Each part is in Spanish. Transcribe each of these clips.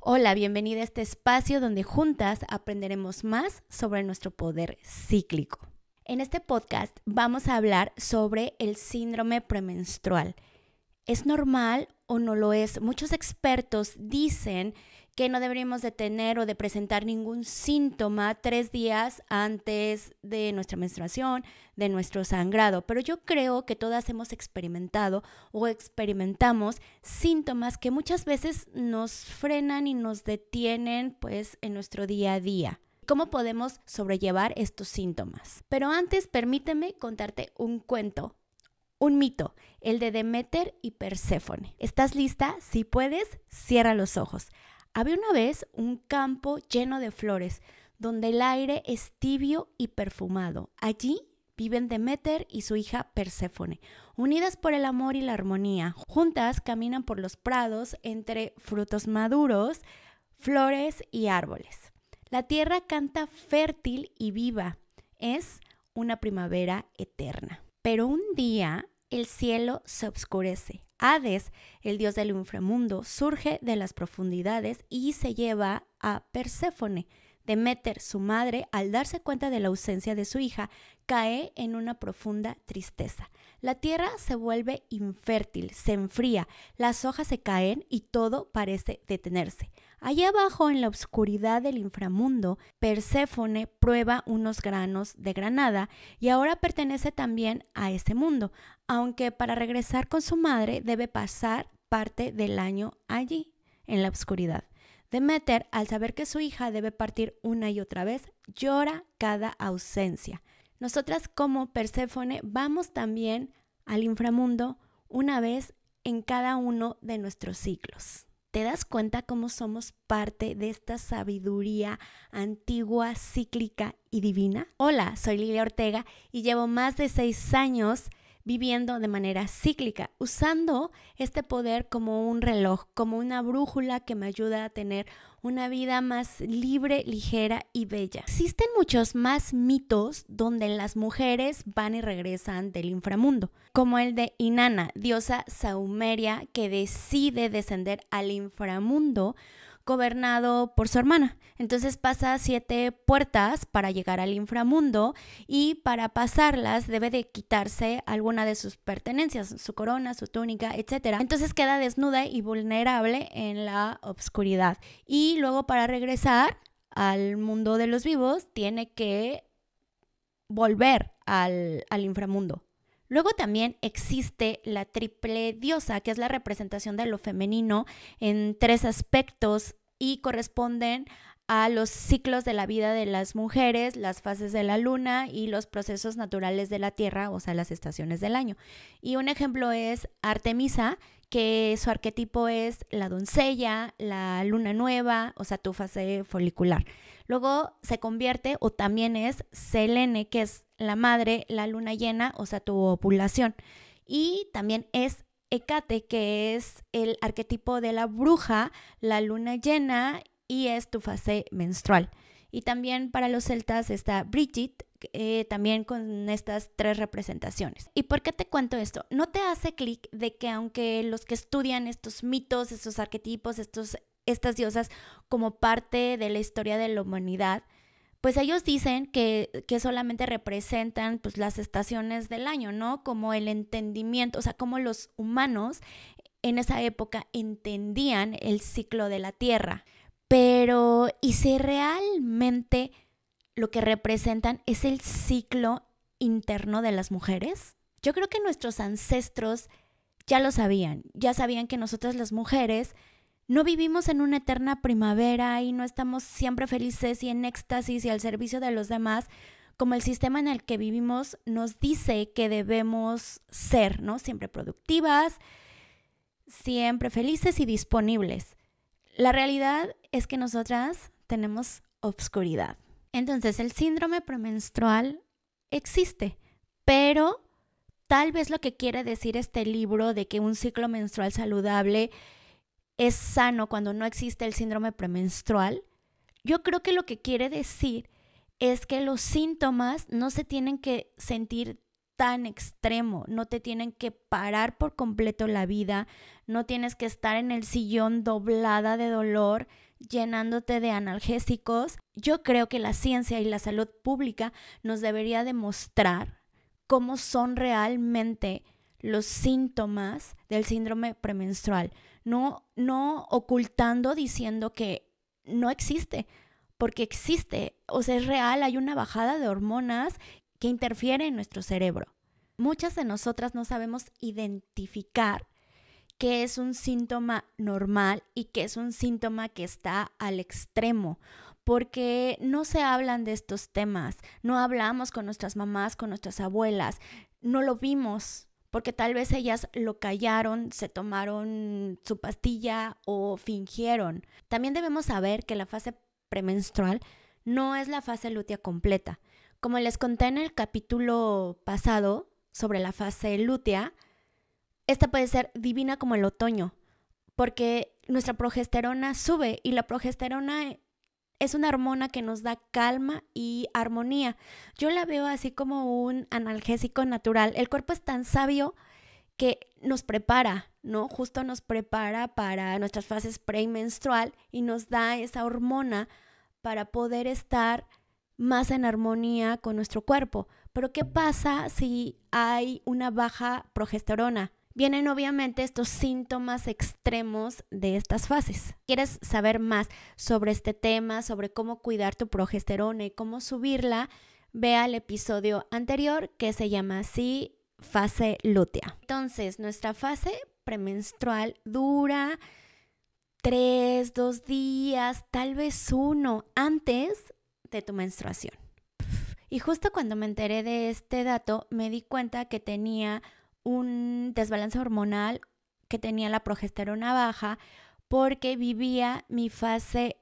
Hola, bienvenida a este espacio donde juntas aprenderemos más sobre nuestro poder cíclico. En este podcast vamos a hablar sobre el síndrome premenstrual. ¿Es normal o no lo es? Muchos expertos dicen que no deberíamos de tener o de presentar ningún síntoma 3 días antes de nuestra menstruación, de nuestro sangrado. Pero yo creo que todas hemos experimentado o experimentamos síntomas que muchas veces nos frenan y nos detienen pues en nuestro día a día. ¿Cómo podemos sobrellevar estos síntomas? Pero antes permíteme contarte un cuento. Un mito, el de Deméter y Perséfone. ¿Estás lista? Si puedes, cierra los ojos. Había una vez un campo lleno de flores, donde el aire es tibio y perfumado. Allí viven Deméter y su hija Perséfone, unidas por el amor y la armonía. Juntas caminan por los prados entre frutos maduros, flores y árboles. La tierra canta fértil y viva. Es una primavera eterna. Pero un día el cielo se oscurece. Hades, el dios del inframundo, surge de las profundidades y se lleva a Perséfone. Deméter, su madre, al darse cuenta de la ausencia de su hija, cae en una profunda tristeza. La tierra se vuelve infértil, se enfría, las hojas se caen y todo parece detenerse. Allá abajo, en la oscuridad del inframundo, Perséfone prueba unos granos de granada y ahora pertenece también a ese mundo, aunque para regresar con su madre debe pasar parte del año allí, en la oscuridad. Deméter, al saber que su hija debe partir una y otra vez, llora cada ausencia. Nosotras como Perséfone vamos también al inframundo una vez en cada uno de nuestros ciclos. ¿Te das cuenta cómo somos parte de esta sabiduría antigua, cíclica y divina? Hola, soy Lilia Ortega y llevo más de 6 años viviendo de manera cíclica, usando este poder como un reloj, como una brújula que me ayuda a tener una vida más libre, ligera y bella. Existen muchos más mitos donde las mujeres van y regresan del inframundo, como el de Inanna, diosa saumeria que decide descender al inframundo gobernado por su hermana. Entonces pasa 7 puertas para llegar al inframundo y para pasarlas debe de quitarse alguna de sus pertenencias, su corona, su túnica, etc. Entonces queda desnuda y vulnerable en la oscuridad. Y luego para regresar al mundo de los vivos tiene que volver al inframundo. Luego también existe la triple diosa, que es la representación de lo femenino en 3 aspectos y corresponden a los ciclos de la vida de las mujeres, las fases de la luna y los procesos naturales de la tierra, o sea, las estaciones del año. Y un ejemplo es Artemisa, que su arquetipo es la doncella, la luna nueva, o sea, tu fase folicular. Luego se convierte, o también es Selene, que es la madre, la luna llena, o sea, tu ovulación. Y también es Hécate, que es el arquetipo de la bruja, la luna llena y es tu fase menstrual. Y también para los celtas está Brigitte, también con estas 3 representaciones. ¿Y por qué te cuento esto? ¿No te hace clic de que aunque los que estudian estos mitos, estos arquetipos, estas diosas como parte de la historia de la humanidad, pues ellos dicen que solamente representan pues las estaciones del año, ¿no? Como el entendimiento, o sea, como los humanos en esa época entendían el ciclo de la Tierra. Pero, ¿y si realmente lo que representan es el ciclo interno de las mujeres? Yo creo que nuestros ancestros ya lo sabían, ya sabían que nosotras las mujeres no vivimos en una eterna primavera y no estamos siempre felices y en éxtasis y al servicio de los demás, como el sistema en el que vivimos nos dice que debemos ser, ¿no? Siempre productivas, siempre felices y disponibles. La realidad es que nosotras tenemos obscuridad. Entonces, el síndrome premenstrual existe, pero tal vez lo que quiere decir este libro de que un ciclo menstrual saludable es sano cuando no existe el síndrome premenstrual, yo creo que lo que quiere decir es que los síntomas no se tienen que sentir tan extremo, no te tienen que parar por completo la vida, no tienes que estar en el sillón doblada de dolor llenándote de analgésicos. Yo creo que la ciencia y la salud pública nos debería demostrar cómo son realmente los síntomas del síndrome premenstrual, no ocultando, diciendo que no existe, porque existe, o sea, es real, hay una bajada de hormonas que interfiere en nuestro cerebro. Muchas de nosotras no sabemos identificar qué es un síntoma normal y qué es un síntoma que está al extremo, porque no se hablan de estos temas, no hablamos con nuestras mamás, con nuestras abuelas, no lo vimos, porque tal vez ellas lo callaron, se tomaron su pastilla o fingieron. También debemos saber que la fase premenstrual no es la fase lútea completa. Como les conté en el capítulo pasado sobre la fase lútea, esta puede ser divina como el otoño, porque nuestra progesterona sube y la progesterona es una hormona que nos da calma y armonía. Yo la veo así como un analgésico natural. El cuerpo es tan sabio que nos prepara, ¿no? Justo nos prepara para nuestras fases premenstrual y nos da esa hormona para poder estar más en armonía con nuestro cuerpo. Pero ¿qué pasa si hay una baja progesterona? Vienen obviamente estos síntomas extremos de estas fases. ¿Quieres saber más sobre este tema, sobre cómo cuidar tu progesterona y cómo subirla? Ve al episodio anterior que se llama así, fase lútea. Entonces, nuestra fase premenstrual dura 2 días, tal vez 1 antes de tu menstruación. Y justo cuando me enteré de este dato, me di cuenta que tenía un desbalance hormonal, que tenía la progesterona baja, porque vivía mi fase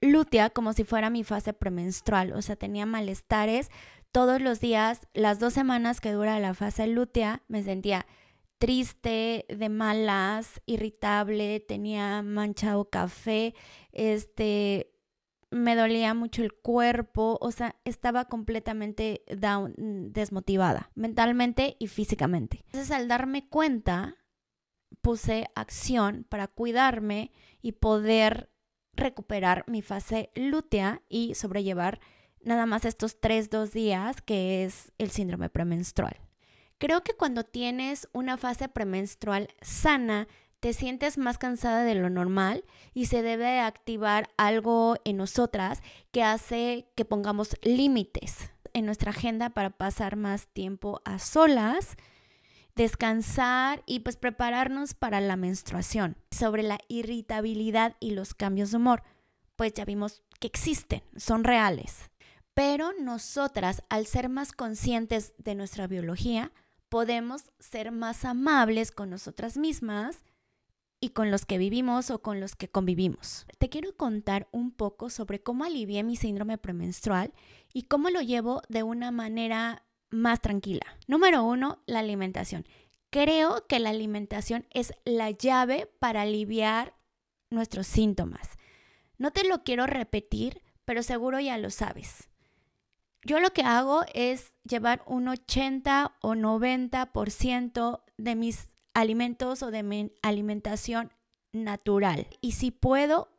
lútea como si fuera mi fase premenstrual. O sea, tenía malestares todos los días. Las 2 semanas que dura la fase lútea me sentía triste, de malas, irritable, tenía manchado café, me dolía mucho el cuerpo, o sea, estaba completamente down, desmotivada, mentalmente y físicamente. Entonces, al darme cuenta, puse acción para cuidarme y poder recuperar mi fase lútea y sobrellevar nada más estos 2 días, que es el síndrome premenstrual. Creo que cuando tienes una fase premenstrual sana, te sientes más cansada de lo normal y se debe activar algo en nosotras que hace que pongamos límites en nuestra agenda para pasar más tiempo a solas, descansar y pues prepararnos para la menstruación. Sobre la irritabilidad y los cambios de humor, pues ya vimos que existen, son reales. Pero nosotras, al ser más conscientes de nuestra biología, podemos ser más amables con nosotras mismas y con los que vivimos o con los que convivimos. Te quiero contar un poco sobre cómo alivié mi síndrome premenstrual y cómo lo llevo de una manera más tranquila. Número 1, la alimentación. Creo que la alimentación es la llave para aliviar nuestros síntomas. No te lo quiero repetir, pero seguro ya lo sabes. Yo lo que hago es llevar un 80 o 90% de mis alimentos o de mi alimentación natural. Y si puedo,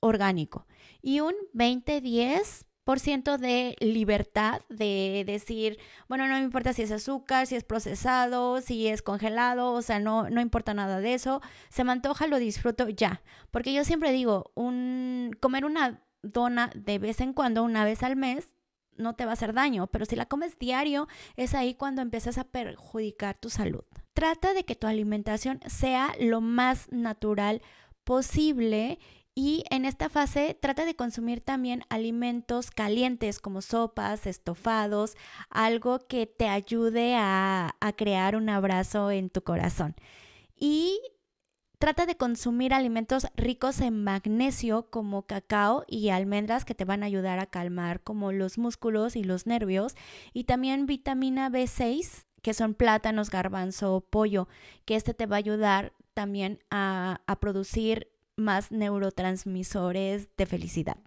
orgánico. Y un 20-10% de libertad de decir, bueno, no me importa si es azúcar, si es procesado, si es congelado, o sea, no importa nada de eso. Se me antoja, lo disfruto ya. Porque yo siempre digo, comer una dona de vez en cuando, una vez al mes, no te va a hacer daño, pero si la comes diario, es ahí cuando empiezas a perjudicar tu salud. Trata de que tu alimentación sea lo más natural posible y en esta fase trata de consumir también alimentos calientes como sopas, estofados, algo que te ayude a crear un abrazo en tu corazón. Y trata de consumir alimentos ricos en magnesio como cacao y almendras que te van a ayudar a calmar como los músculos y los nervios. Y también vitamina B6, que son plátanos, garbanzo, pollo, que te va a ayudar también a producir más neurotransmisores de felicidad.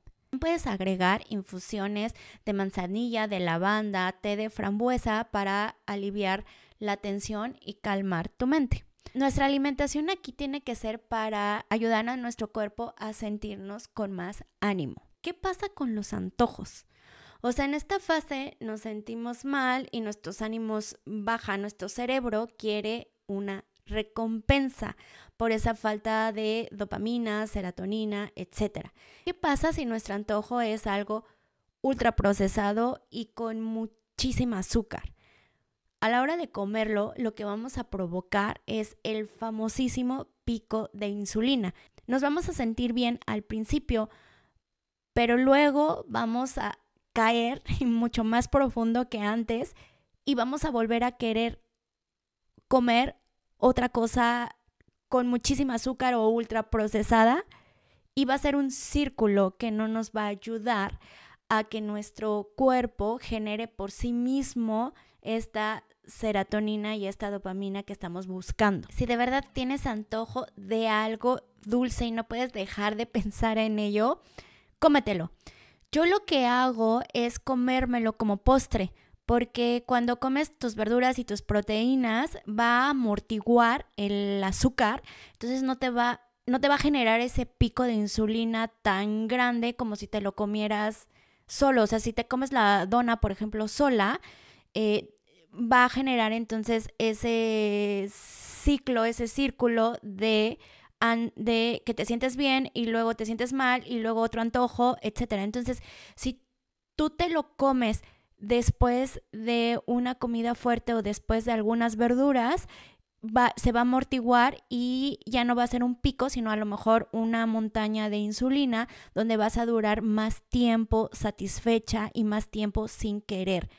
Puedes agregar infusiones de manzanilla, de lavanda, té de frambuesa para aliviar la tensión y calmar tu mente. Nuestra alimentación aquí tiene que ser para ayudar a nuestro cuerpo a sentirnos con más ánimo. ¿Qué pasa con los antojos? O sea, en esta fase nos sentimos mal y nuestros ánimos bajan, nuestro cerebro quiere una recompensa por esa falta de dopamina, serotonina, etc. ¿Qué pasa si nuestro antojo es algo ultraprocesado y con muchísima azúcar? A la hora de comerlo, lo que vamos a provocar es el famosísimo pico de insulina. Nos vamos a sentir bien al principio, pero luego vamos a caer mucho más profundo que antes y vamos a volver a querer comer otra cosa con muchísima azúcar o ultraprocesada y va a ser un círculo que no nos va a ayudar a que nuestro cuerpo genere por sí mismo esta serotonina y esta dopamina que estamos buscando. Si de verdad tienes antojo de algo dulce y no puedes dejar de pensar en ello, cómetelo. Yo lo que hago es comérmelo como postre, porque cuando comes tus verduras y tus proteínas va a amortiguar el azúcar, entonces no te va a generar ese pico de insulina tan grande como si te lo comieras solo. O sea, si te comes la dona, por ejemplo, sola, va a generar entonces ese ciclo, ese círculo de que te sientes bien y luego te sientes mal y luego otro antojo, etcétera. Entonces, si tú te lo comes después de una comida fuerte o después de algunas verduras, se va a amortiguar y ya no va a ser un pico, sino a lo mejor una montaña de insulina donde vas a durar más tiempo satisfecha y más tiempo sin querer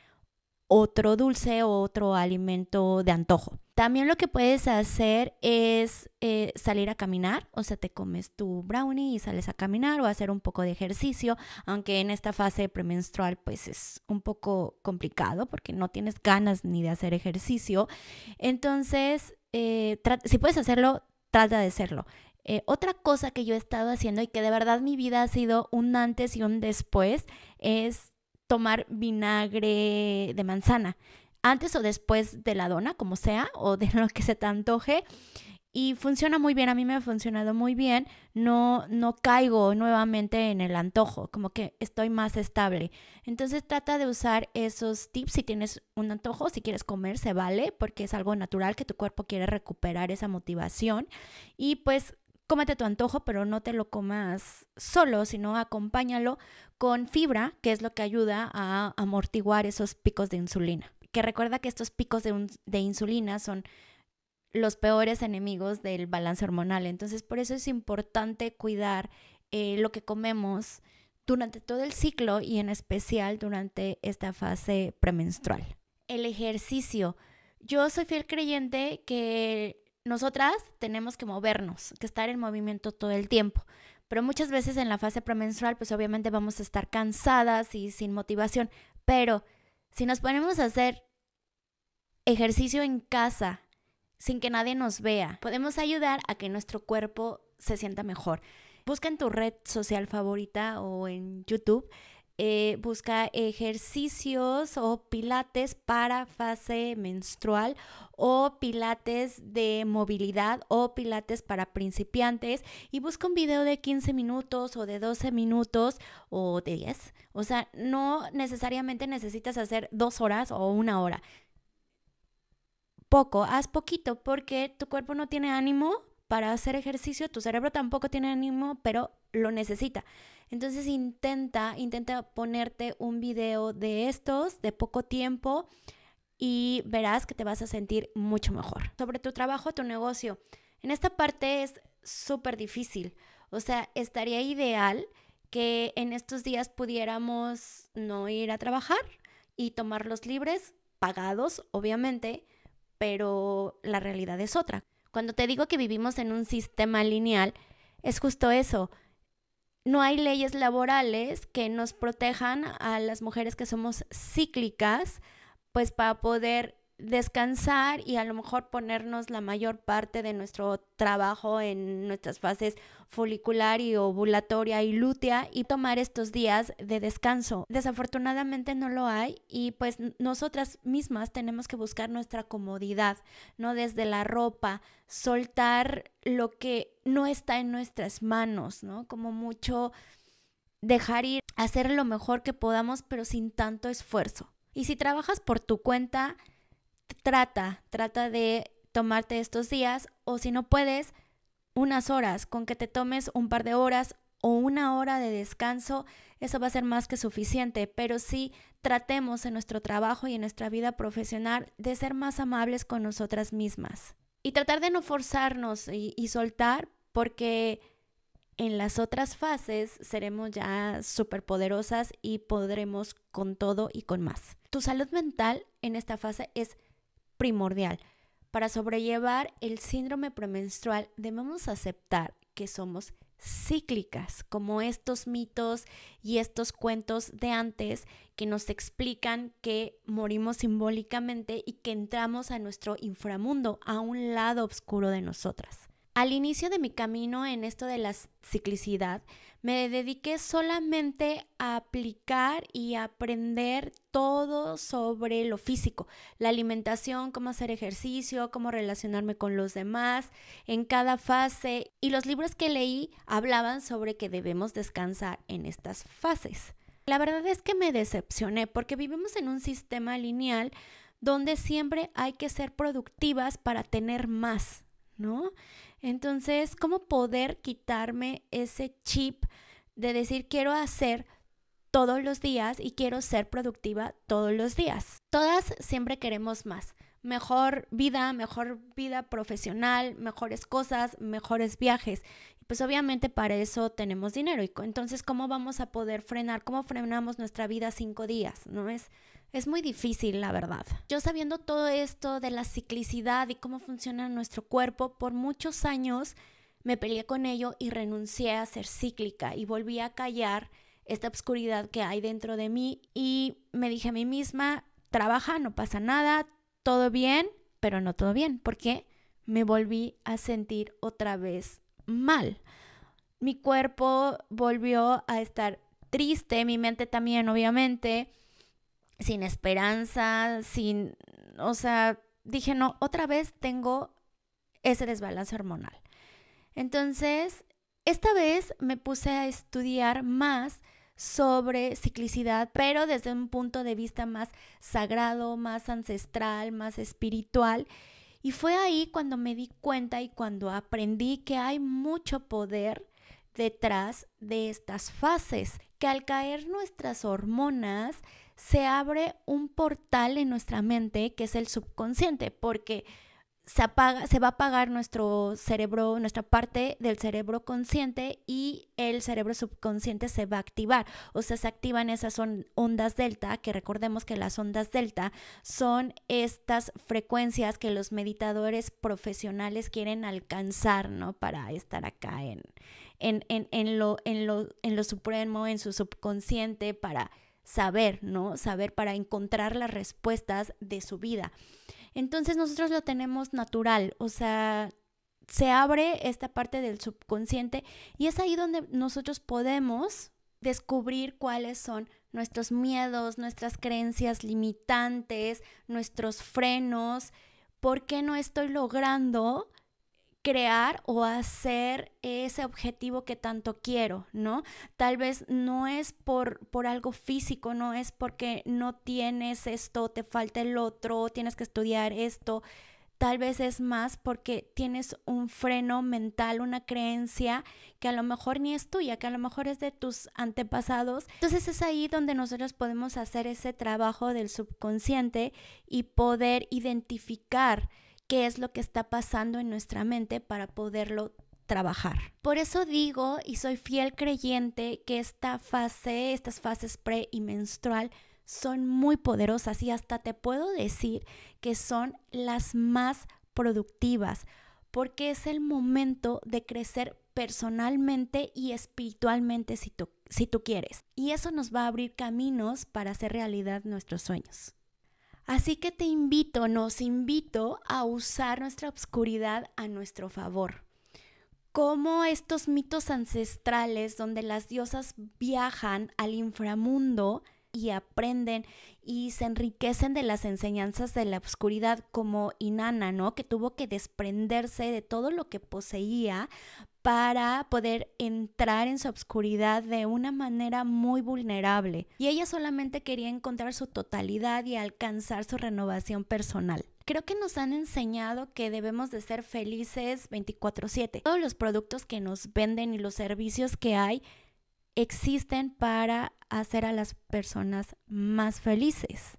otro dulce o otro alimento de antojo. También lo que puedes hacer es salir a caminar, o sea, te comes tu brownie y sales a caminar o a hacer un poco de ejercicio, aunque en esta fase premenstrual pues es un poco complicado porque no tienes ganas ni de hacer ejercicio. Entonces, si puedes hacerlo, trata de hacerlo. Otra cosa que yo he estado haciendo y que de verdad mi vida ha sido un antes y un después es tomar vinagre de manzana, antes o después de la dona, como sea, o de lo que se te antoje. Y funciona muy bien, a mí me ha funcionado muy bien, no caigo nuevamente en el antojo, como que estoy más estable. Entonces trata de usar esos tips si tienes un antojo, si quieres comer, se vale, porque es algo natural que tu cuerpo quiere recuperar esa motivación. Y pues cómete tu antojo, pero no te lo comas solo, sino acompáñalo con fibra, que es lo que ayuda a amortiguar esos picos de insulina. Que recuerda que estos picos de insulina son los peores enemigos del balance hormonal. Entonces, por eso es importante cuidar lo que comemos durante todo el ciclo y en especial durante esta fase premenstrual. El ejercicio. Yo soy fiel creyente que nosotras tenemos que movernos, que estar en movimiento todo el tiempo. Pero muchas veces en la fase premenstrual, pues obviamente vamos a estar cansadas y sin motivación. Pero si nos ponemos a hacer ejercicio en casa, sin que nadie nos vea, podemos ayudar a que nuestro cuerpo se sienta mejor. Busca en tu red social favorita o en YouTube, busca ejercicios o pilates para fase menstrual o pilates de movilidad o pilates para principiantes y busca un video de 15 minutos o de 12 minutos o de 10. O sea, no necesariamente necesitas hacer 2 horas o 1 hora. Haz poquito porque tu cuerpo no tiene ánimo para hacer ejercicio, tu cerebro tampoco tiene ánimo, pero lo necesita. Entonces intenta ponerte un video de estos de poco tiempo y verás que te vas a sentir mucho mejor. Sobre tu trabajo, tu negocio. En esta parte es súper difícil. O sea, estaría ideal que en estos días pudiéramos no ir a trabajar y tomarlos libres, pagados, obviamente, pero la realidad es otra. Cuando te digo que vivimos en un sistema lineal, es justo eso. No hay leyes laborales que nos protejan a las mujeres que somos cíclicas, pues para poder descansar y a lo mejor ponernos la mayor parte de nuestro trabajo en nuestras fases folicular y ovulatoria y lútea y tomar estos días de descanso. Desafortunadamente no lo hay y pues nosotras mismas tenemos que buscar nuestra comodidad, ¿no? Desde la ropa, soltar lo que no está en nuestras manos, ¿no? Como mucho dejar ir, hacer lo mejor que podamos, pero sin tanto esfuerzo. Y si trabajas por tu cuenta, trata de tomarte estos días o si no puedes, unas horas, con que te tomes un par de horas o una hora de descanso, eso va a ser más que suficiente, pero sí tratemos en nuestro trabajo y en nuestra vida profesional de ser más amables con nosotras mismas y tratar de no forzarnos y soltar porque en las otras fases seremos ya súper poderosas y podremos con todo y con más. Tu salud mental en esta fase es primordial. Para sobrellevar el síndrome premenstrual debemos aceptar que somos cíclicas, como estos mitos y estos cuentos de antes que nos explican que morimos simbólicamente y que entramos a nuestro inframundo, a un lado oscuro de nosotras. Al inicio de mi camino en esto de la ciclicidad, me dediqué solamente a aplicar y a aprender todo sobre lo físico, la alimentación, cómo hacer ejercicio, cómo relacionarme con los demás en cada fase. Y los libros que leí hablaban sobre que debemos descansar en estas fases. La verdad es que me decepcioné porque vivimos en un sistema lineal donde siempre hay que ser productivas para tener más, ¿no? Entonces, ¿cómo poder quitarme ese chip de decir quiero hacer todos los días y quiero ser productiva todos los días? Todas siempre queremos más. Mejor vida profesional, mejores cosas, mejores viajes. Y pues obviamente para eso tenemos dinero. Y entonces, ¿cómo vamos a poder frenar? ¿Cómo frenamos nuestra vida 5 días? ¿No es muy difícil, la verdad. Yo sabiendo todo esto de la ciclicidad y cómo funciona nuestro cuerpo, por muchos años me peleé con ello y renuncié a ser cíclica y volví a callar esta oscuridad que hay dentro de mí y me dije a mí misma, trabaja, no pasa nada, todo bien, pero no todo bien, porque me volví a sentir otra vez mal. Mi cuerpo volvió a estar triste, mi mente también, obviamente, sin esperanza, dije, no, otra vez tengo ese desbalance hormonal. Entonces, esta vez me puse a estudiar más sobre ciclicidad, pero desde un punto de vista más sagrado, más ancestral, más espiritual. Y fue ahí cuando me di cuenta y cuando aprendí que hay mucho poder detrás de estas fases, que al caer nuestras hormonas se abre un portal en nuestra mente que es el subconsciente, porque se va a apagar nuestro cerebro, nuestra parte del cerebro consciente y el cerebro subconsciente se va a activar. O sea, se activan esas ondas delta, que recordemos que las ondas delta son estas frecuencias que los meditadores profesionales quieren alcanzar, ¿no? Para estar acá en lo supremo, en su subconsciente, para saber, ¿no? Saber para encontrar las respuestas de su vida. Entonces nosotros lo tenemos natural, o sea, se abre esta parte del subconsciente y es ahí donde nosotros podemos descubrir cuáles son nuestros miedos, nuestras creencias limitantes, nuestros frenos, por qué no estoy logrando crear o hacer ese objetivo que tanto quiero, ¿no? Tal vez no es por algo físico, no es porque no tienes esto, te falta el otro, tienes que estudiar esto. Tal vez es más porque tienes un freno mental, una creencia que a lo mejor ni es tuya, que a lo mejor es de tus antepasados. Entonces es ahí donde nosotros podemos hacer ese trabajo del subconsciente y poder identificar qué es lo que está pasando en nuestra mente para poderlo trabajar. Por eso digo y soy fiel creyente que estas fases pre y menstrual son muy poderosas y hasta te puedo decir que son las más productivas porque es el momento de crecer personalmente y espiritualmente si tú quieres. Y eso nos va a abrir caminos para hacer realidad nuestros sueños. Así que nos invito a usar nuestra oscuridad a nuestro favor. Como estos mitos ancestrales donde las diosas viajan al inframundo y aprenden y se enriquecen de las enseñanzas de la oscuridad, como Inanna, ¿no? Que tuvo que desprenderse de todo lo que poseía para poder entrar en su oscuridad de una manera muy vulnerable. Y ella solamente quería encontrar su totalidad y alcanzar su renovación personal. Creo que nos han enseñado que debemos de ser felices 24/7. Todos los productos que nos venden y los servicios que hay existen para hacer a las personas más felices.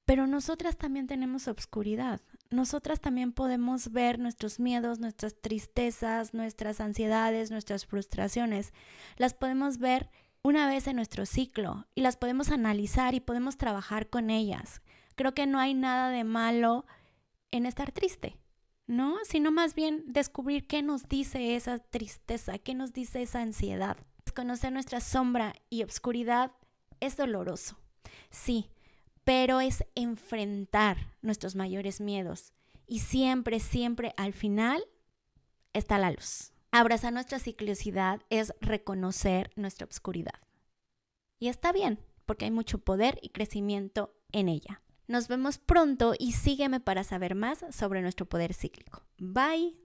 Pero nosotras también tenemos oscuridad. Nosotras también podemos ver nuestros miedos, nuestras tristezas, nuestras ansiedades, nuestras frustraciones. Las podemos ver una vez en nuestro ciclo y las podemos analizar y podemos trabajar con ellas. Creo que no hay nada de malo en estar triste, ¿no? Sino más bien descubrir qué nos dice esa tristeza, qué nos dice esa ansiedad. Conocer nuestra sombra y oscuridad es doloroso, sí, pero es enfrentar nuestros mayores miedos y siempre, siempre al final está la luz. Abrazar nuestra ciclicidad es reconocer nuestra oscuridad. Y está bien, porque hay mucho poder y crecimiento en ella. Nos vemos pronto y sígueme para saber más sobre nuestro poder cíclico. Bye.